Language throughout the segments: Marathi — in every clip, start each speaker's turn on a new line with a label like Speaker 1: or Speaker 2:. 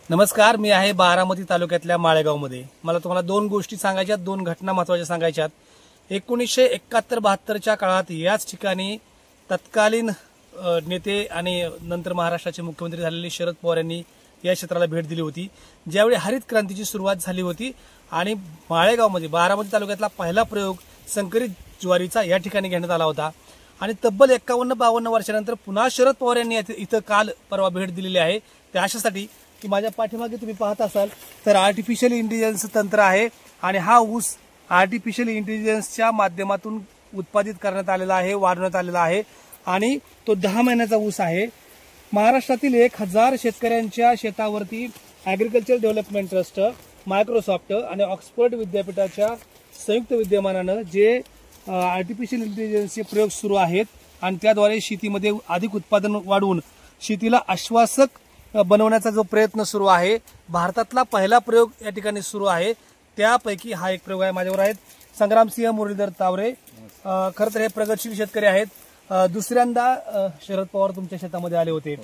Speaker 1: नमस्कार, मी आहे बारामती तालुक्यातल्या माळेगावमध्ये. मला तुम्हाला दोन गोष्टी सांगायच्यात, दोन घटना महत्त्वाच्या सांगायच्यात. 1971-72च्या काळात याच ठिकाणी तत्कालीन नेते आणि नंतर महाराष्ट्राचे मुख्यमंत्री झालेले शरद पवार यांनी या क्षेत्राला भेट दिली होती, ज्यावेळी हरित क्रांतीची सुरुवात झाली होती. आणि माळेगावमध्ये बारामती तालुक्यातला पहिला प्रयोग संकरित ज्वारीचा या ठिकाणी घेण्यात आला होता. आणि तब्बल 51-52 वर्षानंतर पुन्हा शरद पवार यांनी इथं काल परवा भेट दिलेली आहे. त्या अशासाठी की माझ्या पाठीमागे तुम्ही पाहत असाल तर आर्टिफिशियल इंटेलिजन्स तंत्र आहे आणि हा ऊस आर्टिफिशियल इंटेलिजन्सच्या माध्यमातून उत्पादित करण्यात आलेला आहे, वाढवण्यात आलेला आहे. आणि तो 10 महिन्याचा ऊस आहे. महाराष्ट्रातील 1000 शेतकऱ्यांच्या शेतावरती ॲग्रिकल्चर डेव्हलपमेंट ट्रस्ट, मायक्रोसॉफ्ट आणि ऑक्सफर्ड विद्यापीठाच्या संयुक्त विद्यमानानं जे आर्टिफिशियल इंटेलिजन्सचे प्रयोग सुरू आहेत आणि त्याद्वारे शेतीमध्ये अधिक उत्पादन वाढवून शेतीला आश्वासक बनवण्याचा जो प्रयत्न सुरू आहे, भारतातला पहिला प्रयोग या ठिकाणी सुरू आहे. त्यापैकी हा एक प्रयोग आहे. माझ्यावर आहेत संग्रामसिंह मुरलीधर तावरे. खरं तर हे प्रगतशील शेतकरी आहेत. दुसऱ्यांदा शरद पवार तुमच्या शेतामध्ये आले होते,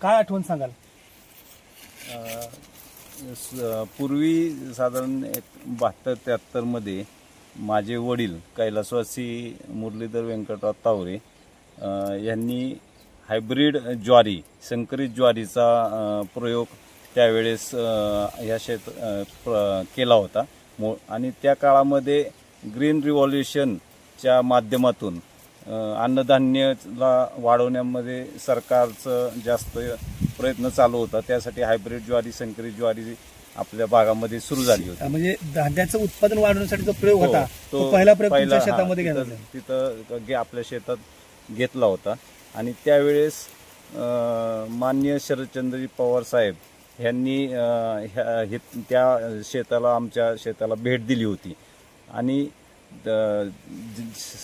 Speaker 1: काय आठवण सांगाल?
Speaker 2: पूर्वी साधारण 72-73 मध्ये माझे वडील कैलासवासी मुरलीधर व्यंकटराव तावरे यांनी हायब्रिड ज्वारी, संकरित ज्वारीचा प्रयोग त्यावेळेस ह्या केला होता. आणि त्या काळामध्ये ग्रीन रिव्हॉल्युशनच्या माध्यमातून अन्नधान्याला वाढवण्यामध्ये सरकारचं जास्त प्रयत्न चालू होता. त्यासाठी हायब्रिड ज्वारी, संकरित ज्वारी आपल्या भागामध्ये सुरू झाली होती.
Speaker 1: म्हणजे धान्याचं उत्पादन वाढवण्यासाठी जो प्रयोग होता तो पहिला प्रयोग तुमच्या शेतामध्ये घेतला,
Speaker 2: तिथं आपल्या शेतात घेतला होता. आणि त्यावेळेस माननीय शरदचंद्रजी पवार साहेब यांनी त्या शेताला, आमच्या शेताला भेट दिली होती. आणि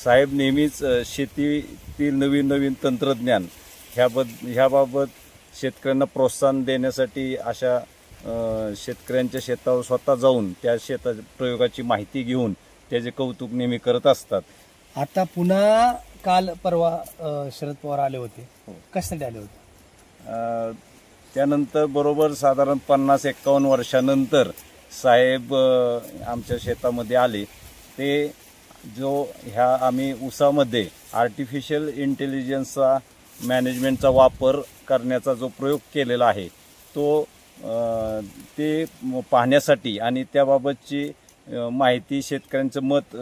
Speaker 2: साहेब नेहमीच शेतीतील नवीन नवीन तंत्रज्ञान ह्याबाबत शेतकऱ्यांना प्रोत्साहन देण्यासाठी अशा शेतकऱ्यांच्या शेतावर स्वतः जाऊन त्या प्रयोगाची माहिती घेऊन त्याचे कौतुक नेहमी करत असतात.
Speaker 1: आता पुन्हा काल परवा शरद पवार आले होते, कशासाठी आले होते?
Speaker 2: त्यानंतर बरोबर साधारण 50-51 वर्षानंतर साहेब आमच्या शेतामध्ये आले. ते जो आम्ही ऊसामध्ये आर्टिफिशियल इंटेलिजन्सचा मॅनेजमेंटचा वापर करण्याचा जो प्रयोग केलेला आहे तो ते पाहण्यासाठी आणि त्याबाबतची माहिती, शेतकऱ्यांचं मत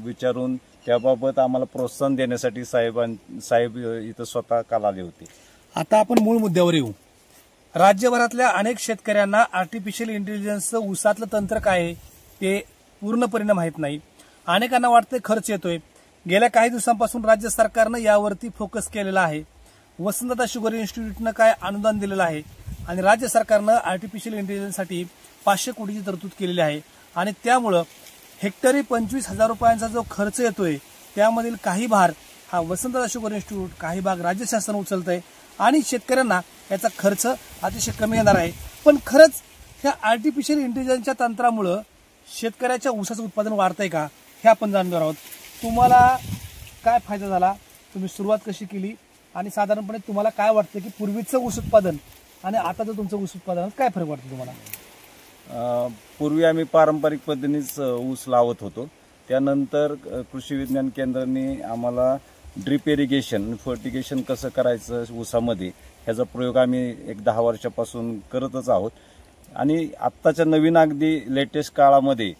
Speaker 2: विचारून त्याबाबत आम्हाला प्रोत्साहन देण्यासाठी साहेब इथं स्वतः काल आले होते.
Speaker 1: आता आपण मूळ मुद्द्यावर येऊ. राज्यभरातल्या अनेक शेतकऱ्यांना आर्टिफिशियल इंटेलिजन्सचं ऊसातलं तंत्र काय आहे ते पूर्णपणे माहीत नाही. अनेकांना वाटतंय खर्च येतोय. गेल्या काही दिवसांपासून राज्य सरकारनं यावरती फोकस केलेला आहे. वसंतदादा शुगर इन्स्टिट्यूटनं काय अनुदान दिलेलं आहे आणि राज्य सरकारनं आर्टिफिशियल इंटेलिजन्ससाठी 500 कोटीची तरतूद केलेली आहे. आणि त्यामुळं हेक्टरी 25,000 रुपयांचा जो खर्च येतोय त्यामधील काही भार हा वसंतदादा शुगर इन्स्टिट्यूट, काही भाग राज्य शासन उचलतंय आणि शेतकऱ्यांना याचा खर्च अतिशय कमी येणार आहे. पण खरंच ह्या आर्टिफिशियल इंटेलिजन्सच्या तंत्रामुळं शेतकऱ्याच्या ऊसाचं उत्पादन वाढतंय का हे आपण जाणणार आहोत. तुम्हाला काय फायदा झाला, तुम्ही सुरुवात कशी केली आणि साधारणपणे तुम्हाला काय वाटतं की पूर्वीचं ऊस उत्पादन आणि आताचं तुमचं ऊस उत्पादनात काय फरक वाटतो तुम्हाला?
Speaker 2: पूर्वी आम्ही पारंपरिक पद्धतीनेच ऊस लावत होतो. त्यानंतर कृषी विज्ञान केंद्राने आम्हाला ड्रिप इरिगेशन, फर्टिगेशन कसं करायचं ऊसामध्ये ह्याचा प्रयोग आम्ही 10 वर्षापासून करतच आहोत. आणि आत्ताच्या नवीन अगदी लेटेस्ट काळामध्ये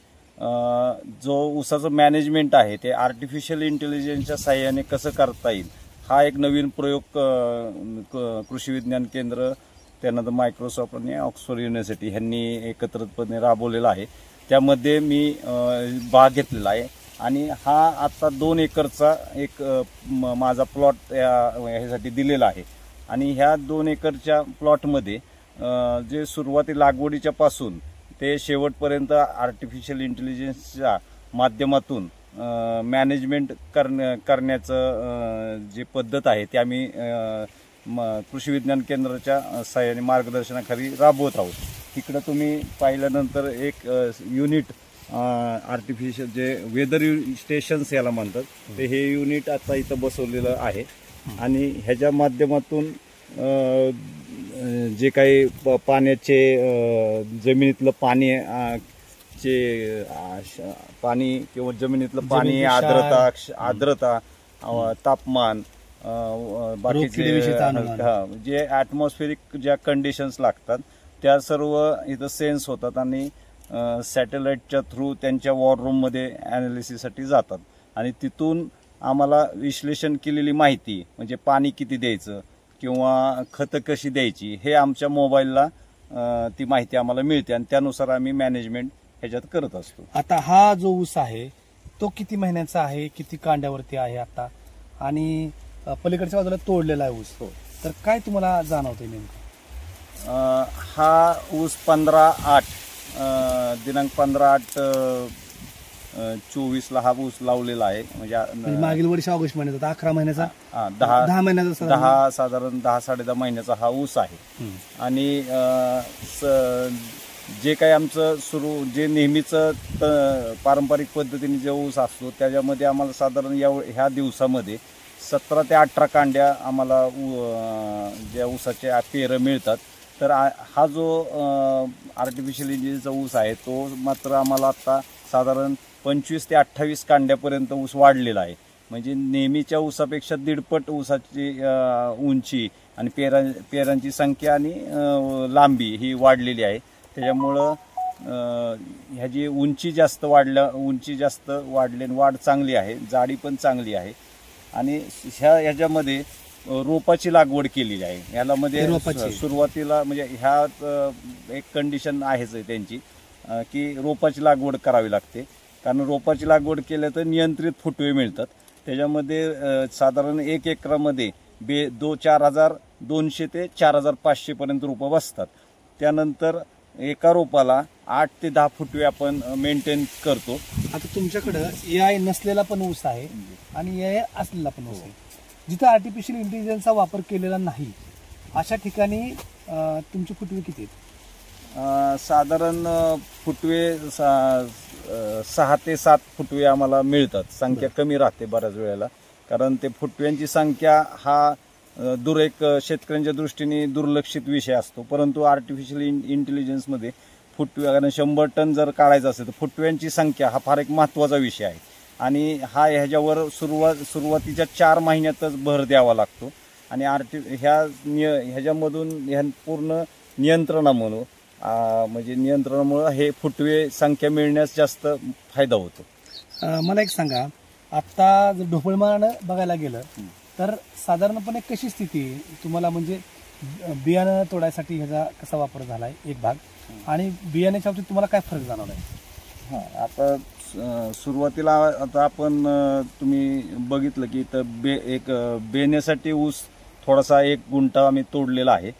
Speaker 2: जो ऊसाचं मॅनेजमेंट आहे ते आर्टिफिशियल इंटेलिजन्सच्या साहाय्याने कसं करता येईल हा एक नवीन प्रयोग कृषी विज्ञान केंद्र, त्यानंतर मायक्रोसॉफ्ट आणि ऑक्सफर्ड युनिव्हर्सिटी ह्यांनी एकत्रितपणे राबवलेला आहे. त्यामध्ये मी भाग घेतलेला आहे. आणि हा आता 2 एकरचा एक माझा प्लॉट ह्यासाठी दिलेला आहे. आणि ह्या 2 एकरच्या प्लॉटमध्ये जे सुरुवाती लागवडीच्या पासून ते शेवटपर्यंत आर्टिफिशियल इंटेलिजन्सच्या माध्यमातून मॅनेजमेंट करण्याचं जी पद्धत आहे ते आम्ही कृषी विज्ञान केंद्राच्या सहाय्याने मार्गदर्शनाखाली राबवत आहोत. तिकडं तुम्ही पाहिल्यानंतर एक युनिट आर्टिफिशियल जे वेदर स्टेशन्स याला म्हणतात ते हे युनिट आता इथं बसवलेलं आहे. आणि ह्याच्या माध्यमातून जे काही पाण्याचे जमिनीतलं पाणी पाणी किंवा जमिनीतलं पाणी, आर्द्रता तापमान, बाकीचे जे ॲटमॉस्फेरिक ज्या कंडिशन्स लागतात त्या सर्व इथं सेन्स होतात आणि सॅटेलाइटच्या थ्रू त्यांच्या वॉर रूममध्ये ॲनालिसिससाठी जातात आणि तिथून आम्हाला विश्लेषण केलेली माहिती म्हणजे पाणी किती द्यायचं किंवा खतं कशी द्यायची हे आमच्या मोबाईलला ती माहिती आम्हाला मिळते आणि त्यानुसार आम्ही मॅनेजमेंट ह्याच्यात करत असतो.
Speaker 1: आता हा जो ऊस आहे तो किती महिन्याचा आहे, किती कांड्यावरती आहे आता, आणि पलीकडच्या बाजूला तोडलेला आहे ऊस, तर काय तुम्हाला जाणवतंय नेमकं?
Speaker 2: हा ऊस 15/8 दिनांक 15/8/24 हा ऊस लावलेला आहे. म्हणजे
Speaker 1: मागील वर्षी ऑगस्ट महिन्यात 11 महिन्याचा
Speaker 2: 10
Speaker 1: महिन्याचा
Speaker 2: साधारण 10-10.5 महिन्याचा हा ऊस आहे. आणि जे काही आमचं जे नेहमीचं पारंपरिक पद्धतीने जे ऊस असतो त्याच्यामध्ये आम्हाला साधारण ह्या दिवसामध्ये 17 ते 18 कांड्या आम्हाला ज्या ऊसाचे पेरं मिळतात. तर हा जो आर्टिफिशियल इंटेलिजन्सचा ऊस आहे तो मात्र आम्हाला आता साधारण 25 ते 28 कांड्यापर्यंत ऊस वाढलेला आहे. म्हणजे नेहमीच्या ऊसापेक्षा 1.5 ऊसाची उंची आणि पेरांची संख्या आणि लांबी ही वाढलेली आहे. त्याच्यामुळं ह्याची उंची जास्त वाढली आणि वाढ चांगली आहे, जाडी पण चांगली आहे. आणि ह्याच्यामध्ये रोपाची लागवड केलेली आहे. ह्याला मध्ये सुरुवातीला म्हणजे ह्यात एक कंडिशन आहेच त्यांची की रोपाची लागवड करावी लागते, कारण रोपाची लागवड केल्या तर नियंत्रित फुटवे मिळतात. त्याच्यामध्ये साधारण 1 एकरामध्ये 4,200 ते 4,500 पर्यंत रोपं बसतात. त्यानंतर एका रोपाला 8 ते 10 फुटवे आपण मेंटेन करतो.
Speaker 1: आता तुमच्याकडं AI नसलेला पण ऊस आहे आणि AI असलेला पण ऊस आहे. जिथं आर्टिफिशियल इंटेलिजन्सचा वापर केलेला नाही अशा ठिकाणी तुमचे फुटवे किती आहेत?
Speaker 2: साधारण फुटवे 6 ते 7 फुटवे आम्हाला मिळतात. संख्या कमी राहते बऱ्याच वेळेला, कारण ते फुटव्यांची संख्या हा एक शेतकऱ्यांच्या दृष्टीने दुर्लक्षित विषय असतो. परंतु आर्टिफिशियल इंटेलिजन्समध्ये फुटवे 100 टन जर काढायचं असेल तर फुटव्यांची संख्या हा फार एक महत्त्वाचा विषय आहे आणि ह्याच्यावर सुरुवातीच्या 4 महिन्यातच भर द्यावा लागतो. आणि ह्याच्यामधून पूर्ण नियंत्रणामुळे हे फुटवे संख्या मिळण्यास जास्त फायदा होतो.
Speaker 1: मला एक सांगा, आता जर ढोबळमानानं बघायला गेलं तर साधारणपणे कशी स्थिती तुम्हाला, म्हणजे बियाणं तोडायसाठी ह्याचा कसा वापर झालाय एक भाग, आणि बियाण्याच्या बाबतीत तुम्हाला काय फरक जाणवलाय?
Speaker 2: आता सुरुवातीला आता आपण तुम्ही बघितलं की बेण्यासाठी ऊस थोडासा 1 गुंठा आम्ही तोडलेला आहे.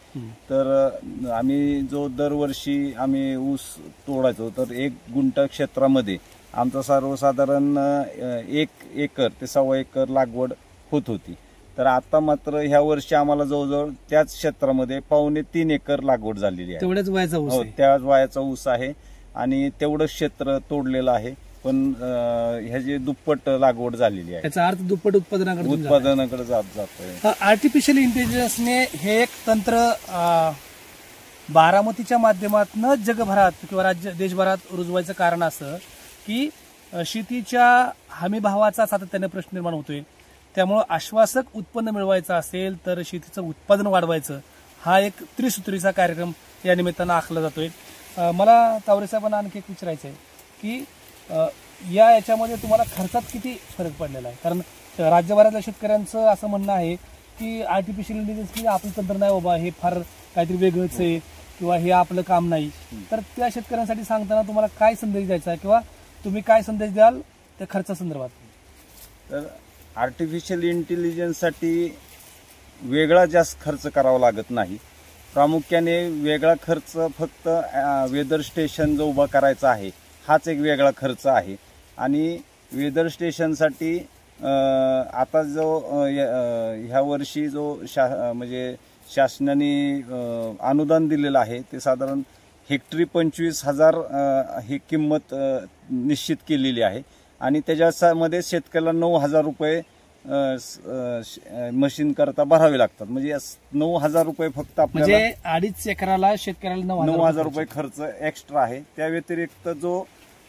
Speaker 2: तर आम्ही दरवर्षी आम्ही ऊस तोडायचो तर 1 गुंठा क्षेत्रामध्ये आमचा सर्वसाधारण 1 एकर ते 1.25 एकर लागवड होत होती. तर आता मात्र ह्या वर्षी आम्हाला जवळजवळ त्याच क्षेत्रामध्ये 2.25-3 एकर लागवड झालेली आहे.
Speaker 1: तेवढ्याच वयाचा ऊस आहे.
Speaker 2: त्याच वयाचा ऊस आहे आणि तेवढं क्षेत्र तोडलेलं आहे, पण ह्याची दुप्पट लागवड झालेली आहे.
Speaker 1: याचा अर्थ दुप्पट उत्पादनाकडे
Speaker 2: जातोय.
Speaker 1: आर्टिफिशियल इंटेलिजन्सने हे एक तंत्र बारामतीच्या माध्यमातून जगभरात किंवा देशभरात रुजवायचं कारण असं की शेतीच्या हमी भावाचा सातत्याने प्रश्न निर्माण होतोय. त्यामुळे आश्वासक उत्पन्न मिळवायचं असेल तर शेतीचं उत्पादन वाढवायचं, हा एक त्रिसूत्रीचा कार्यक्रम या निमित्तानं आखला जातोय. मला तावरे साहेबांना आणखी एक विचारायचं आहे की याच्यामध्ये तुम्हाला खर्चात किती फरक पडलेला आहे? कारण राज्यभरातल्या शेतकऱ्यांचं असं म्हणणं आहे की आर्टिफिशियल इंटेलिजन्स आपलं तंत्र नाही बाबा, हे फार काहीतरी वेगळंच आहे किंवा हे आपलं काम नाही. तर त्या शेतकऱ्यांसाठी सांगताना तुम्हाला काय संदेश द्यायचा आहे किंवा तुम्ही काय संदेश द्याल त्या खर्चासंदर्भात?
Speaker 2: तर आर्टिफिशियल इंटेलिजन्ससाठी वेगळा जास्त खर्च करावा लागत नाही. प्रामुख्याने वेगळा खर्च फक्त वेदर स्टेशन जो उभा करायचा आहे हाच एक वेगळा खर्च आहे. आणि वेदर स्टेशनसाठी आता ह्या वर्षी म्हणजे शासनाने अनुदान दिलेलं आहे ते साधारण हेक्टरी 25,000 ही किंमत निश्चित केलेली आहे आणि त्याच्यामध्ये शेतकऱ्याला 9,000 रुपये मशीन करता भरावे लागतात. म्हणजे 9,000 रुपये फक्त आपल्याला,
Speaker 1: म्हणजे 2.5 एकराला शेतकऱ्याला
Speaker 2: 9,000 रुपये खर्च एक्स्ट्रा आहे. त्या व्यतिरिक्त जो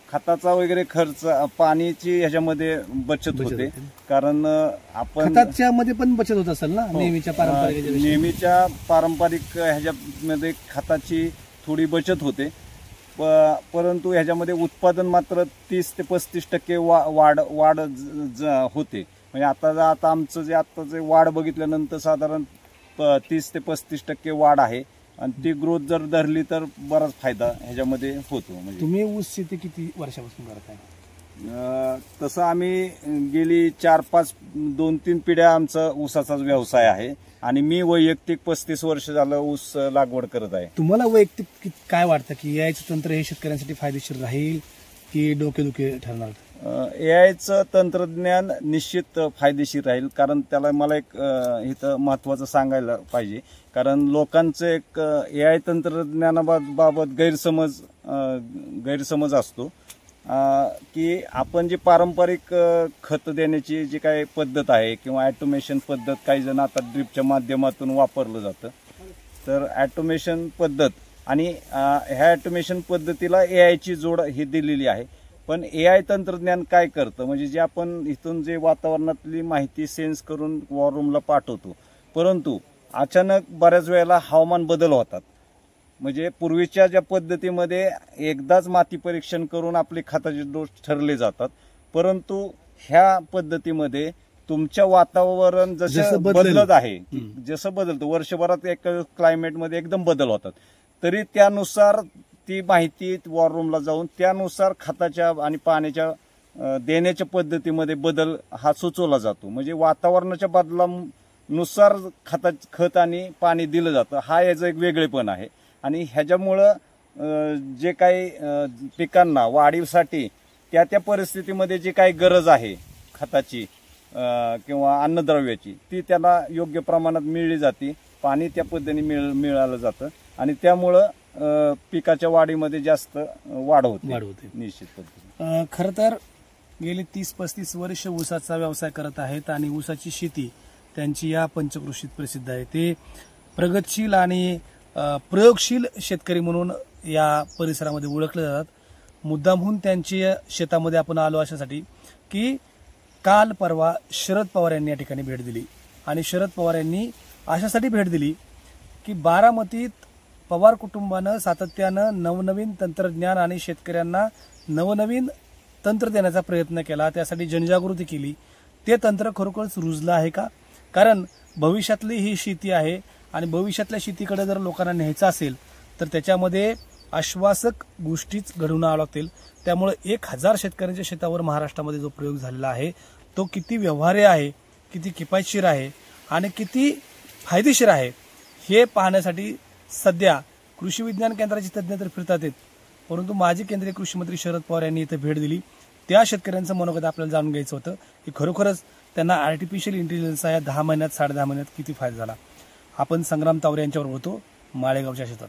Speaker 2: खताचा वगैरे खर्च, पाण्याची ह्याच्यामध्ये बचत होते. कारण आपण
Speaker 1: खताच्या मध्ये पण बचत होत असेल ना नेहमीच्या
Speaker 2: पारंपरिक ह्याच्यामध्ये खताची थोडी बचत होते. परंतु ह्याच्यामध्ये उत्पादन मात्र 30 ते 35% वाढ होते. म्हणजे आता आमचं जे आत्ताचे वाढ बघितल्यानंतर साधारण 30 ते 35% वाढ आहे. आणि ती ग्रोथ जर धरली तर बराच फायदा ह्याच्यामध्ये होतो. म्हणजे
Speaker 1: तुम्ही ऊस शेती किती वर्षापासून करताय?
Speaker 2: तसं आम्ही गेली 4-5 2-3 पिढ्या आमचा ऊसाचाच व्यवसाय आहे. आणि मी वैयक्तिक 35 वर्ष झालं ऊस लागवड करत आहे.
Speaker 1: तुम्हाला वैयक्तिक काय वाटतं की एआयचं तंत्र हे शेतकऱ्यांसाठी फायदेशीर राहील की डोकेदुखी ठरणार?
Speaker 2: एआयचं तंत्रज्ञान निश्चित फायदेशीर राहील. कारण त्याला मला एक इथं महत्वाचं सांगायला पाहिजे. कारण लोकांचं एक एआय तंत्रज्ञानाबाबत गैरसमज असतो की आपण जे पारंपरिक खत देण्याची जी काही पद्धत आहे किंवा ॲटोमेशन पद्धत, काही जण आता ड्रिपच्या माध्यमातून वापरलं जातं. तर ॲटोमेशन पद्धत आणि ह्या ॲटोमेशन पद्धतीला एआयची जोड ही दिलेली आहे. पण एआय तंत्रज्ञान काय करतं, म्हणजे जे आपण इथून जे वातावरणातली माहिती सेन्स करून वॉर रूमला पाठवतो, परंतु अचानक बऱ्याच वेळेला हवामान बदल होतात. म्हणजे पूर्वीच्या ज्या पद्धतीमध्ये एकदाच माती परीक्षण करून आपले खताचे डोस ठरले जातात, परंतु ह्या पद्धतीमध्ये तुमच्या वातावरण जसं बदलत आहे, जसं बदलतं वर्षभरात एक क्लायमेटमध्ये एकदम बदल होतात, तरी त्यानुसार ती माहिती वॉर रूमला जाऊन त्यानुसार खताच्या आणि पाण्याच्या देण्याच्या पद्धतीमध्ये बदल हा सुचवला जातो. म्हणजे वातावरणाच्या बदलानुसार खत आणि पाणी दिलं जातं. हा याचं एक वेगळेपण आहे. आणि ह्याच्यामुळं जे काही पिकांना वाढीसाठी त्या परिस्थितीमध्ये जी काही गरज आहे खताची किंवा अन्नद्रव्याची, ती त्यांना योग्य प्रमाणात मिळली जाते. पाणी त्या पद्धतीने मिळालं जातं आणि त्यामुळं पिकाच्या वाढीमध्ये जास्त वाढ होते निश्चित पद्धतीने.
Speaker 1: खरं तर गेली 30-35 वर्ष ऊसाचा व्यवसाय करत आहेत आणि ऊसाची शेती त्यांची या पंचकृषीत प्रसिद्ध आहे. ते प्रगतशील आणि प्रयोगशील शेतकरी म्हणून या परिसरामध्ये ओळखले जातात. मुद्दामहून त्यांच्या शेतामध्ये आपण आलो अशासाठी की काल परवा शरद पवार यांनी या ठिकाणी भेट दिली. आणि शरद पवार यांनी अशासाठी भेट दिली की बारामतीत पवार कुटुंबानं सातत्यानं नवनवीन तंत्रज्ञान आणि शेतकऱ्यांना नवनवीन तंत्र देण्याचा प्रयत्न केला, त्यासाठी जनजागृती केली. ते तंत्र खरोखरच रुजलं आहे का? कारण भविष्यातली ही शेती आहे आणि भविष्यातल्या शेतीकडे जर लोकांना न्यायचं असेल तर त्याच्यामध्ये आश्वासक गोष्टीच घडवून आणाव्या लागतील. त्यामुळे 1000 शेतकऱ्यांच्या शेतावर महाराष्ट्रामध्ये जो प्रयोग झालेला आहे तो किती व्यवहार्य आहे, किती किफायतशीर आहे आणि किती फायदेशीर आहे हे पाहण्यासाठी सध्या कृषी विज्ञान केंद्राचे तज्ज्ञ तर फिरतात, परंतु माजी केंद्रीय कृषी मंत्री शरद पवार यांनी इथे भेट दिली. त्या शेतकऱ्यांचं मनोगत आपल्याला जाणून घ्यायचं होतं की खरोखरच त्यांना आर्टिफिशियल इंटेलिजन्सचा या 10 महिन्यात 10.5 महिन्यात किती फायदा झाला. आपण संग्राम तावरे यांच्यावर होतो माळेगावच्या शेतात.